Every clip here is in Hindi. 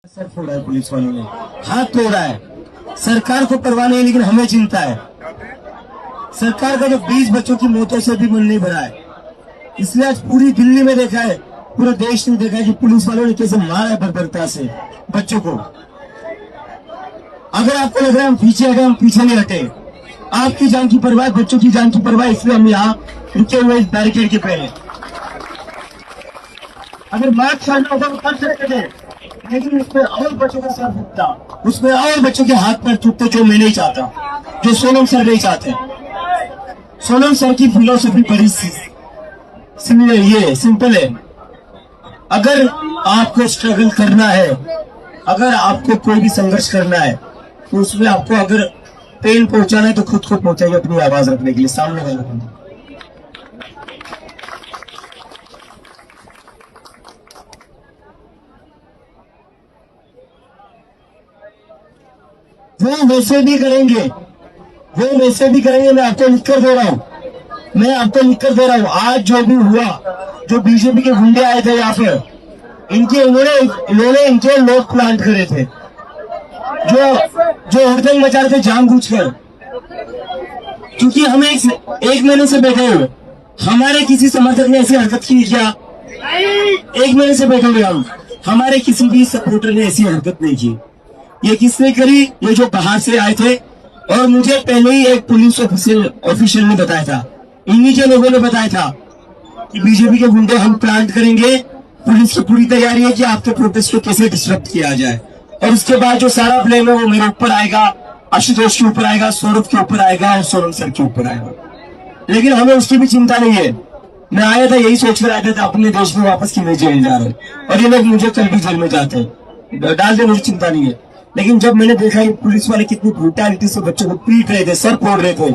सर फोड़ा है पुलिस वालों ने, हाथ तोड़ा है। सरकार को परवाह नहीं, लेकिन हमें चिंता है। सरकार का जो 20 बच्चों की मौतों से भी मन नहीं भरा है। इसलिए आज पूरी दिल्ली में देखा है, पूरे देश ने देखा है कि पुलिस वालों ने कैसे मारा है बर्बरता से बच्चों को। अगर आपको लग रहा है हम पीछे हटे, हम पीछे नहीं हटे। आपकी जान की परवाह, बच्चों की जान की परवाह, इसलिए हम यहाँ रुके हुए इस बैरिकेड के पहले। अगर मार्च करना होता तो कर सकते थे, लेकिन उसमें और बच्चों का सर फूटता, उसमें और बच्चों के हाथ पैर टूटते, जो मैं नहीं चाहता, जो सोनम सर नहीं चाहते। सोनम सर की फिलोसफी बड़ी ये सिंपल है। अगर आपको स्ट्रगल करना है, अगर आपको कोई भी संघर्ष करना है, तो उसमें आपको अगर पेन पहुंचाना है तो खुद को पहुंचाइए, अपनी आवाज रखने के लिए सामने वाले को। वो वैसे भी करेंगे, वो वैसे भी करेंगे। मैं आपको लिख कर दे रहा हूँ, मैं आपको लिख कर दे रहा हूँ। आज जो भी हुआ, जो बीजेपी के गुंडे आए थे यहाँ पे, इन्होंने इनके लोग प्लांट करे थे, जो हड़कंप मचा रहे थे जानबूझकर। क्योंकि हमें एक महीने से बैठे हुए, हमारे किसी समर्थक ने ऐसी हरकत की क्या? एक महीने से बैठे हुए हम, हमारे किसी भी सपोर्टर ने ऐसी हरकत नहीं की। ये किसने करी? ये जो बाहर से आए थे। और मुझे पहले ही एक पुलिस ऑफिशियल ने बताया था, इन्हीं के लोगों ने बताया था कि बीजेपी के गुंडे हम प्लांट करेंगे। पुलिस की पूरी तैयारी है कि आपके प्रोटेस्ट को कैसे डिस्टर्ब किया जाए। और उसके बाद जो सारा ब्लेम है वो मेरे ऊपर आएगा, आशुतोष के ऊपर आएगा, सौरभ के ऊपर आएगा और सोनम सर के ऊपर आएगा। लेकिन हमें उसकी भी चिंता नहीं है। मैं आया था यही सोच कर आया था, अपने देश में वापस क्यों जेल जा रहे हैं, और ये लोग मुझे कल भी जेल में जाते हैं, डाल दे, मुझे चिंता नहीं है। लेकिन जब मैंने देखा कि पुलिस वाले कितनी ब्रूटैलिटी से बच्चों को पीट रहे थे, सर फोड़ रहे थे,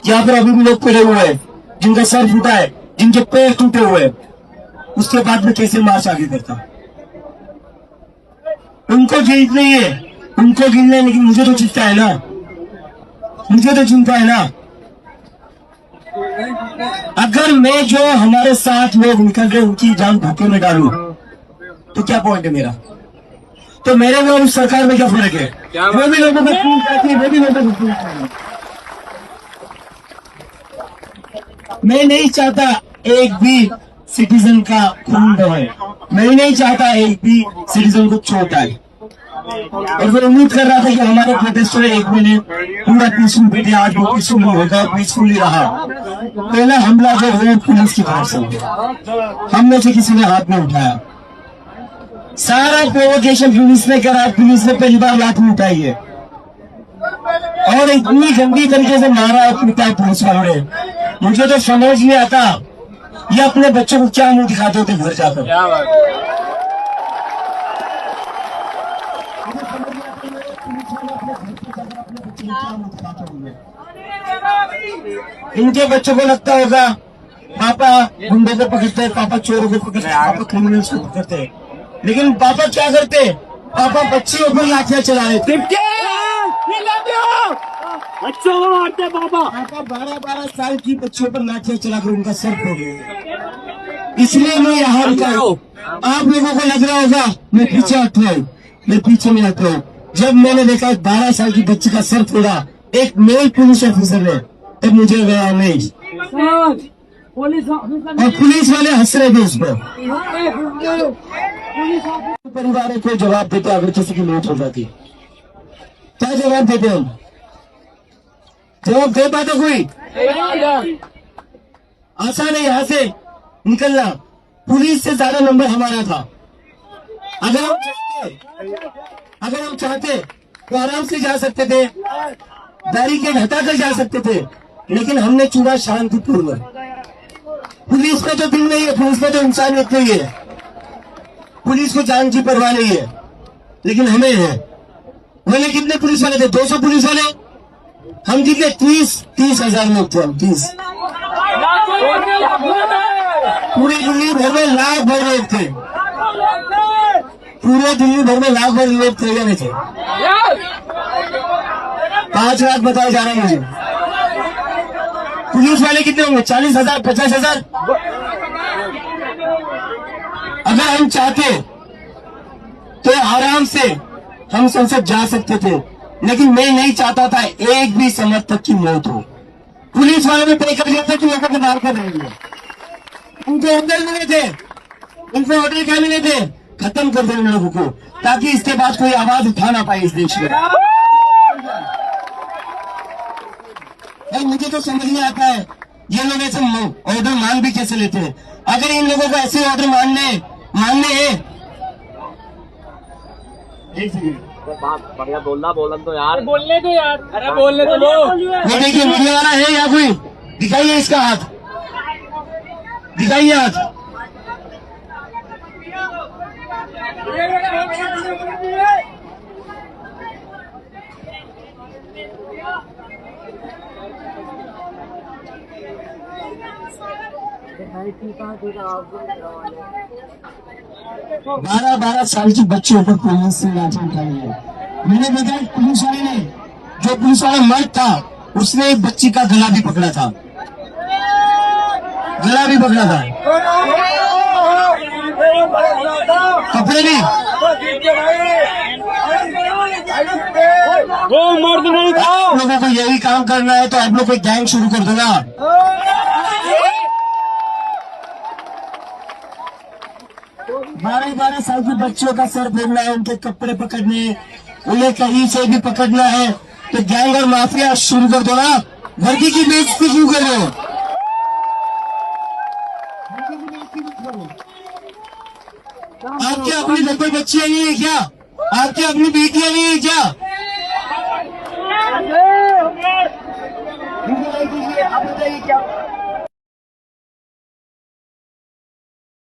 यहाँ पर अभी भी लोग पड़े हुए हैं जिनका सर फूटा है, जिनके पैर टूटे हुए हैं, उसके बाद में कैसे मार्च आगे करता? उनको गिल्ट नहीं है, उनको गिल्ट नहीं, लेकिन मुझे तो चिंता है ना, मुझे तो चिंता है ना। अगर मैं जो हमारे साथ लोग निकल रहे उनकी जान धोखे में डालूं तो क्या पॉइंट है मेरा? तो मेरे में उस सरकार में क्या फर्क है? वो भी लोगों को खून खाती है, वो भी लोगों को खून खाती है। मैं नहीं चाहता एक भी सिटीजन का खून बहे, मैं नहीं चाहता एक भी सिटीजन को चोट आए। और मैं उम्मीद कर रहा था कि हमारे प्रोटेस्टर एक महीने पूरा पीसफुल बैठे, आज वो पीसफुल होगा, पीसफुली रहा। पहला हमला जो हुआ पुलिस की तरफ से, हम में से किसी ने हाथ नहीं उठाया। सारा प्रोवोकेशन पुलिस ने करा, पुलिस ने पहली बार लाठी उठाई है और इतनी गंदी तरीके से मारा है पीटा है पुलिस वालों ने। मुझे तो समझ नहीं आता ये अपने बच्चों को क्या मुंह दिखाते होते घर जाकर। इनके बच्चों को लगता होगा पापा गुंडों को पकड़ते हैं, पापा चोरों को पकड़ते हैं, पापा क्रिमिनल्स को पकड़ते हैं। लेकिन पापा क्या करते? पापा बच्चियों पर लाठियां चला रहे थे, बच्चों को मारते पापा। 12-12 साल की बच्चियों पर लाठियां चलाकर उनका सर फोड़ रहे। इसलिए मैं यहाँ रुका हूँ। आप लोगों को लग रहा होगा मैं पीछे हट रहा हूँ, मैं पीछे नहीं हट रहा हूँ। जब मैंने देखा 12 साल की बच्ची का सर फोड़ा एक मेल पुलिस ऑफिसर ने, तब मुझे लगा नहीं। और पुलिस वाले हंस रहे थे उस पर। परिवारों को जवाब देते अगर किसी की मौत हो जाती, क्या जवाब देते हम? जवाब दे पाते कोई? आसान है यहाँ से निकलना। पुलिस से ज्यादा नंबर हमारा था। अगर हम चाहते तो आराम से जा सकते थे, बैरिकेड हटाकर जा सकते थे, लेकिन हमने चुना शांतिपूर्ण। पुलिस में तो दिल नहीं है, पुलिस में तो इंसानियत नहीं है, पुलिस को जान की परवाह नहीं है, लेकिन हमें है। मैंने कितने पुलिस वाले थे? 200 पुलिस वाले। हम कितने? 30,000 लोग थे हम, 30। पूरी दिल्ली भर में लाख भर लोग थे, पूरे दिल्ली भर में लाख भर लोग थे या नहीं थे? 5 लाख बताया जा रहा है मुझे। पुलिस वाले कितने होंगे? 40,000, 50,000। अगर हम चाहते तो आराम से हम संसद जा सकते थे, लेकिन मैं नहीं चाहता था एक भी समर्थक की मौत हो। पुलिस वालों ने तय कर दिया था कि लोगों को मार कर रहेंगे, उनको ऑर्डर मिले थे, उनको ऑर्डर क्या मिले थे, खत्म कर देने लोगों को, ताकि इसके बाद कोई आवाज उठा ना पाए इस देश में। और मुझे तो समझ नहीं आता है ये लोग ऐसे ऑर्डर मान भी कैसे लेते हैं। अगर इन लोगों को ऐसे ऑर्डर मानने हैं, एक सेकंड, बात बढ़िया बोलना तो यार बोलने दो यार। अरे बोलने तो लो। वो देखिए मीडिया वाला है या कोई, दिखाइए इसका हाथ, दिखाइए हाथ। बारह 12 साल की बच्चों पर पुलिस से लाठी उठाई है। मैंने देखा एक पुलिस वाले ने, जो पुलिस वाला मर्द था, उसने एक बच्ची का गला भी पकड़ा था, गला भी पकड़ा था, कपड़े भी। वो मर्द नहीं था। आप लोगों को यही काम करना है तो आप लोग कोई गैंग शुरू कर दो ना। 12 साल के बच्चों का सर फोड़ना है, उनके कपड़े पकड़ने, उन्हें कहीं से भी पकड़ना है तो गैंग और माफिया शुरू कर दो ना। वर्दी की बेइज्जती क्यों कर रहे हो? आपके अपनी घर पर बच्चियां नहीं है क्या? आपकी अपनी बेटियां नहीं है क्या? आप बताइए क्या